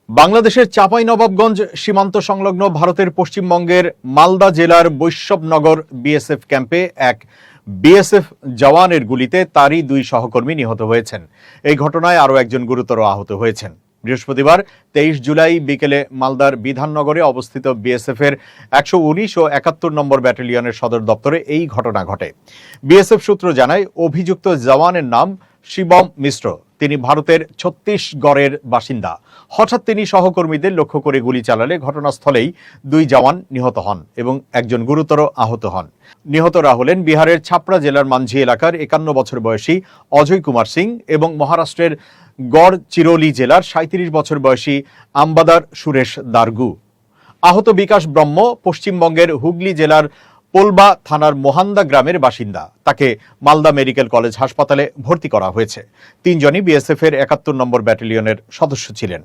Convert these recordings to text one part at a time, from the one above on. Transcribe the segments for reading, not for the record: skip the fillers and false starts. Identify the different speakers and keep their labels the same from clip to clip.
Speaker 1: বাংলাদেশের চাঁপাইনবাবগঞ্জ সীমান্ত সংলগ্ন ভারতের পশ্চিমবঙ্গের মালদা জেলার বৈষ্ণবনগর বিএসএফ ক্যাম্পে এক বিএসএফ জওয়ানের গুলিতে তারই দুই সহকর্মী নিহত হয়েছেন। এই ঘটনায় আরও একজন গুরুতর আহত হয়েছেন। বৃহস্পতিবার 23 জুলাই বিকেলে মালদার বিধাননগরে অবস্থিত বিএসএফ এর 119 ও 71 নম্বর ব্যাটালিয়নের সদর দপ্তরে এই ঘটনা ঘটে। বিএসএফ সূত্র জানায়, অভিযুক্ত জওয়ানের নাম শিবম মিশ্র। তিনি ভারতের ছত্তিশগড়ের বাসিন্দা। হঠাৎ তিনি সহকর্মীদের লক্ষ্য করে গুলি চালালে ঘটনাস্থলেই দুই জওয়ান নিহত হন এবং একজন গুরুতর আহত হন। নিহতরা হলেন বিহারের ছাপড়া জেলার মানঝি এলাকার 51 বছর বয়সী অজয় কুমার সিং এবং মহারাষ্ট্রের গড়চিরোলি জেলার 37 বছর বয়সী আম্বাদার সুরেশ দারগু। আহত বিকাশ ব্রহ্ম পশ্চিমবঙ্গের হুগলি জেলার পোলবা থানার মোহান্দা গ্রামের বাসিন্দা। তাকে মালদা মেডিকেল কলেজ হাসপাতালে ভর্তি করা হয়েছে। তিনজনই বিএসএফ এর 71 নম্বর ব্যাটালিয়নের সদস্য ছিলেন।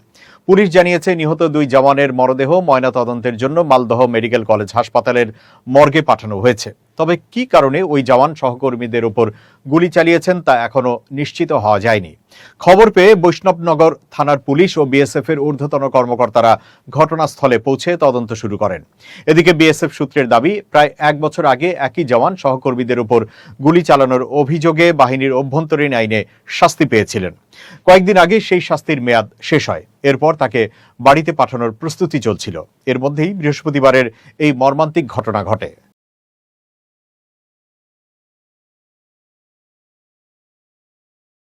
Speaker 1: পুলিশ জানিয়েছে, নিহত দুই জওয়ানের মরদেহ ময়নাতদন্তের জন্য মালদহ মেডিকেল কলেজ হাসপাতালের মর্গে পাঠানো হয়েছে। তবে কি কারণে ওই জওয়ান সহকর্মীদের উপর গুলি চালিয়েছেন তা এখনো নিশ্চিত হওয়া যায়নি। খবর পেয়ে বৈষ্ণবনগর থানার পুলিশ ও বিএসএফ এর ঊর্ধ্বতন কর্মকর্তারা ঘটনাস্থলে পৌঁছে তদন্ত শুরু করেন। এদিকে বিএসএফ সূত্রের দাবি, প্রায় 1 বছর আগে একই জওয়ান সহকর্মীদের উপর গুলি চালানোর অভিযোগে বাহিনীর অভ্যন্তরীণ আইনে শাস্তি পেয়েছিলেন। কয়েকদিন আগে সেই শাস্তির মেয়াদ শেষ হয়। এরপর তাকে বাড়িতে পাঠানোর প্রস্তুতি চলছিল। এর মধ্যেই বৃহস্পতিবারের এই মর্মান্তিক ঘটনা ঘটে।